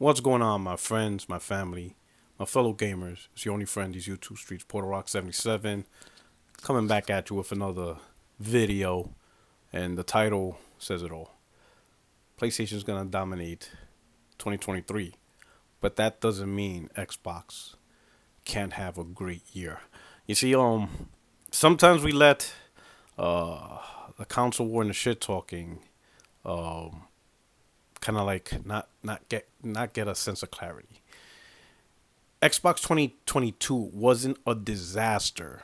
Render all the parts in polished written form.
What's going on, my friends, my family, my fellow gamers? It's your only friend, these YouTube streets, Porter77, coming back at you with another video. And the title says it all. PlayStation's gonna dominate 2023, but that doesn't mean Xbox can't have a great year. You see, sometimes we let uh the console war and the shit talking um kind of like not get a sense of clarity. Xbox 2022 wasn't a disaster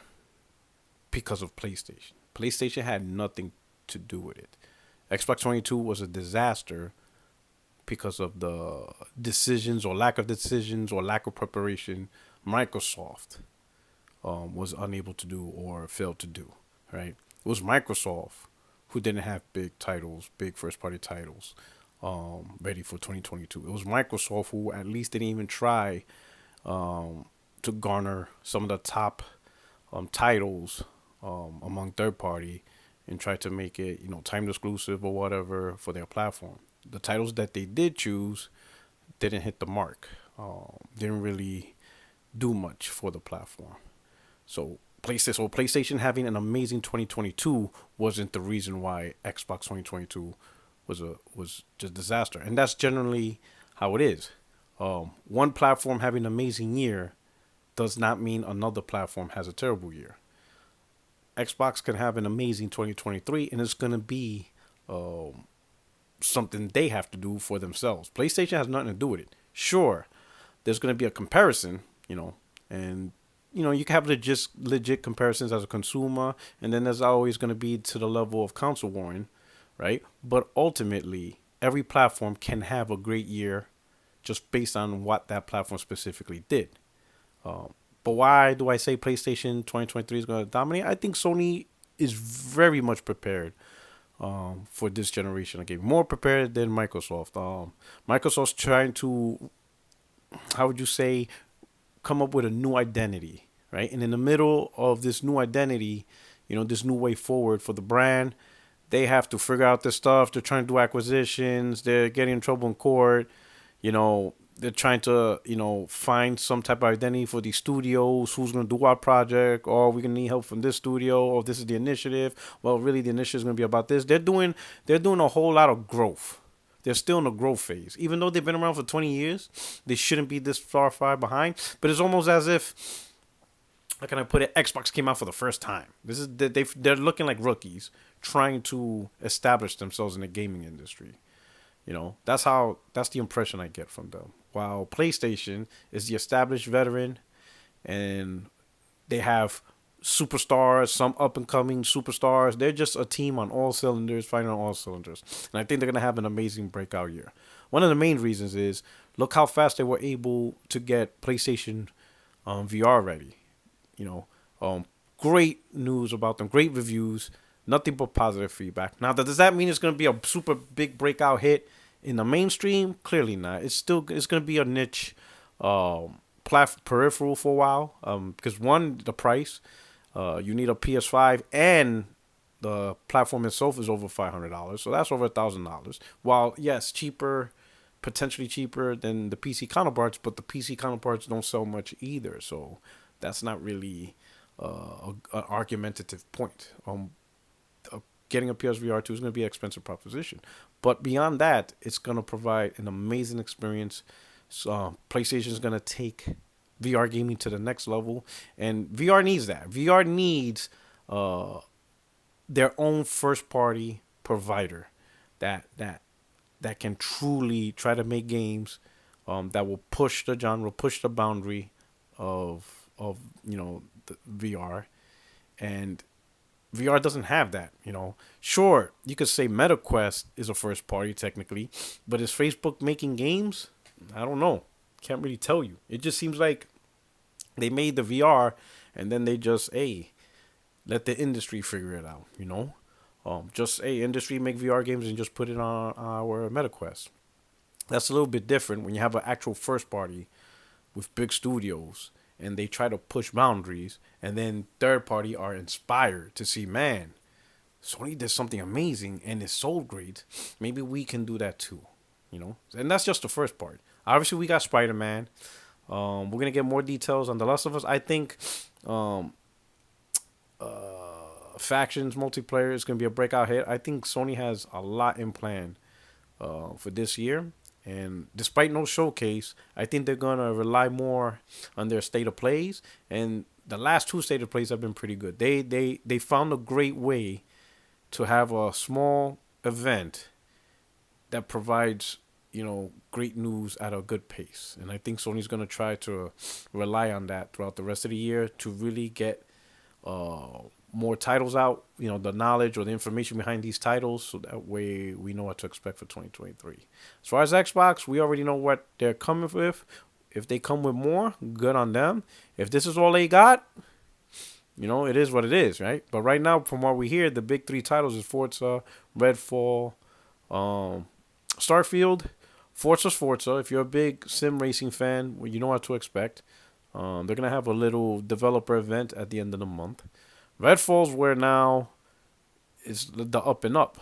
because of PlayStation. PlayStation had nothing to do with it. Xbox 22 was a disaster because of the decisions or lack of decisions or lack of preparation Microsoft was unable to do or failed to do. Right? It was Microsoft who didn't have big titles, big first party titles, ready for 2022. It was Microsoft who at least didn't even try um, to garner some of the top titles among third party and try to make it, timed exclusive or whatever for their platform. The titles that they did choose didn't hit the mark. Didn't really do much for the platform. So PlayStation having an amazing 2022 wasn't the reason why Xbox 2022 was just disaster, and that's generally how it is. One platform having an amazing year does not mean another platform has a terrible year. Xbox can have an amazing 2023, and it's going to be um, something they have to do for themselves. PlayStation has nothing to do with it. Sure, there's going to be a comparison, and you can have legit comparisons as a consumer, and then there's always going to be to the level of console warring, right? But ultimately, every platform can have a great year just based on what that platform specifically did. Um, but why do I say PlayStation 2023 is going to dominate? I think Sony is very much prepared for this generation of game, more prepared than Microsoft. Microsoft's trying to, how would you say, come up with a new identity, right? And in the middle of this new identity, this new way forward for the brand, they have to figure out this stuff. They're trying to do acquisitions. They're getting in trouble in court. They're trying to, find some type of identity for these studios. Who's going to do our project? Or we're going to need help from this studio. Or this is the initiative. Well, really, the initiative is going to be about this. They're doing a whole lot of growth. They're still in the growth phase. Even though they've been around for 20 years, they shouldn't be this far behind. But it's almost as if, how can I put it? Xbox came out for the first time. They're looking like rookies trying to establish themselves in the gaming industry. That's the impression I get from them. While PlayStation is the established veteran, and they have superstars, some up and coming superstars. They're just a team on all cylinders, fighting on all cylinders. And I think they're gonna have an amazing breakout year. One of the main reasons is look how fast they were able to get PlayStation VR ready. You know, great news about them, great reviews, nothing but positive feedback. Now, does that mean it's going to be a super big breakout hit in the mainstream? Clearly not. It's going to be a niche peripheral for a while. Because one, the price, you need a PS5, and the platform itself is over $500, so that's over $1,000. While yes, cheaper, potentially cheaper than the PC counterparts, but the PC counterparts don't sell much either, so that's not really an argumentative point. Getting a PSVR 2 is going to be an expensive proposition. But beyond that, it's going to provide an amazing experience. So, PlayStation is going to take VR gaming to the next level. And VR needs that. VR needs their own first party provider that can truly try to make games that will push the genre, push the boundary of the VR. And VR doesn't have that. Sure, you could say MetaQuest is a first party technically, but is Facebook making games? I don't know. Can't really tell you. It just seems like they made the VR and then they just, hey, let the industry figure it out. Just, hey, industry make VR games and just put it on our MetaQuest. That's a little bit different when you have an actual first party with big studios and they try to push boundaries, and then third party are inspired to see, Sony did something amazing and it sold great. Maybe we can do that too. And that's just the first part. Obviously, we got Spider-Man. We're gonna get more details on The Last of Us. I think um, factions multiplayer is gonna be a breakout hit. I think Sony has a lot in plan for this year. And despite no showcase, I think they're gonna rely more on their state of plays. And the last two state of plays have been pretty good. They found a great way to have a small event that provides great news at a good pace. And I think Sony's gonna try to rely on that throughout the rest of the year to really get uh, more titles out, the knowledge or the information behind these titles, so that way we know what to expect for 2023. As far as Xbox, we already know what they're coming with. If they come with more, good on them. If this is all they got, it is what it is, right? But right now, from what we hear, the big three titles is Forza, Redfall, Starfield. Forza's Forza. If you're a big sim racing fan, well, you know what to expect. They're going to have a little developer event at the end of the month. Redfall's where now is the up and up.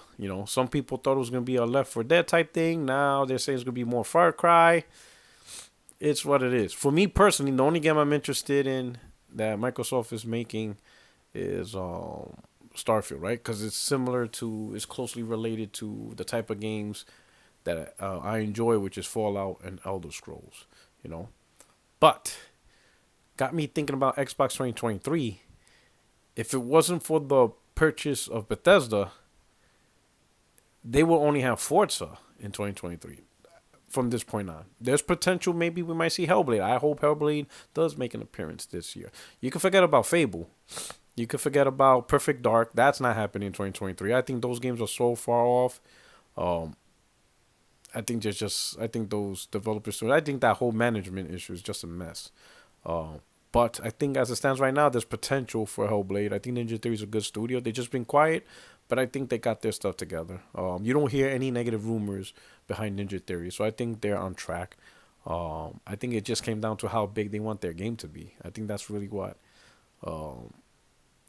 Some people thought it was going to be a Left 4 Dead type thing. Now they're saying it's going to be more Far Cry. It's what it is. For me personally, the only game I'm interested in that Microsoft is making is Starfield, right? Because it's closely related to the type of games that I enjoy, which is Fallout and Elder Scrolls, But got me thinking about Xbox 2023. If it wasn't for the purchase of Bethesda, they will only have Forza in 2023 from this point on. There's potential maybe we might see Hellblade. I hope Hellblade does make an appearance this year. You can forget about Fable. You can forget about Perfect Dark. That's not happening in 2023. I think those games are so far off. I think those developers. I think that whole management issue is just a mess. But I think as it stands right now, there's potential for Hellblade. I think Ninja Theory is a good studio. They've just been quiet, but I think they got their stuff together. You don't hear any negative rumors behind Ninja Theory, so I think they're on track. I think it just came down to how big they want their game to be. I think that's really what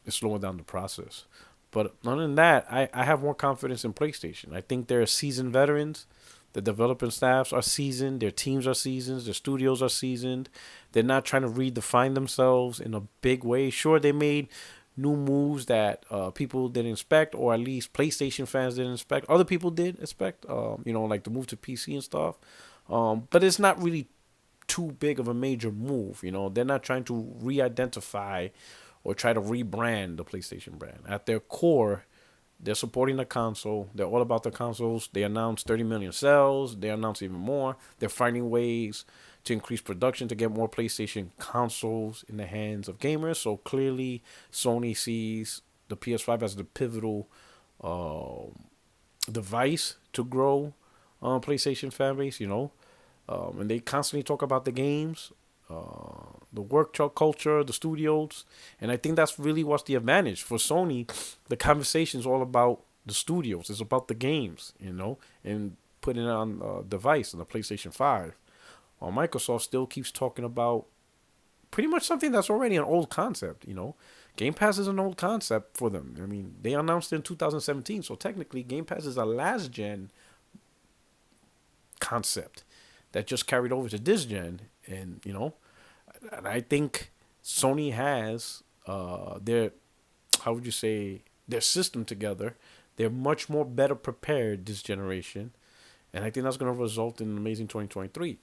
is slowing down the process. But other than that, I have more confidence in PlayStation. I think they're seasoned veterans. The developing staffs are seasoned. Their teams are seasoned. Their studios are seasoned. They're not trying to redefine themselves in a big way. Sure, they made new moves that people didn't expect, or at least PlayStation fans didn't expect. Other people did expect, like the move to PC and stuff. But it's not really too big of a major move. They're not trying to re-identify or try to rebrand the PlayStation brand. At their core, they're supporting the console. They're all about the consoles. They announced 30 million sales. They announced even more. They're finding ways to increase production to get more PlayStation consoles in the hands of gamers. So clearly, Sony sees the PS5 as the pivotal device to grow PlayStation fan base, and they constantly talk about the games, the work culture, the studios, and I think that's really what's the advantage for Sony. The conversation is all about the studios. It's about the games, and putting it on a device on the PlayStation 5. While Microsoft still keeps talking about pretty much something that's already an old concept, Game Pass is an old concept for them. I mean, they announced it in 2017, so technically Game Pass is a last gen concept that just carried over to this gen, and and I think Sony has their their system together. They're much more better prepared this generation, and I think that's going to result in an amazing 2023.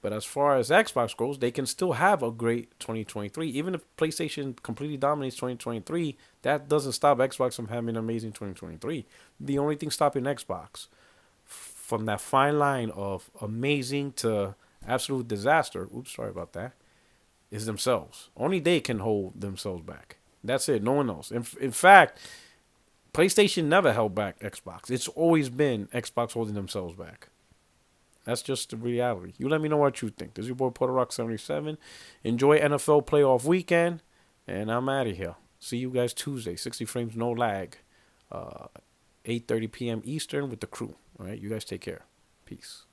But as far as Xbox goes, they can still have a great 2023. Even if PlayStation completely dominates 2023, that doesn't stop Xbox from having an amazing 2023. The only thing stopping Xbox from that fine line of amazing to absolute disaster, sorry about that, is themselves. Only they can hold themselves back. That's it. No one else. In fact, PlayStation never held back Xbox. It's always been Xbox holding themselves back. That's just the reality. You let me know what you think. This is your boy PorterRock77. Enjoy NFL playoff weekend, and I'm out of here. See you guys Tuesday, 60 frames, no lag, 8:30 p.m. Eastern with the crew. All right, you guys take care. Peace.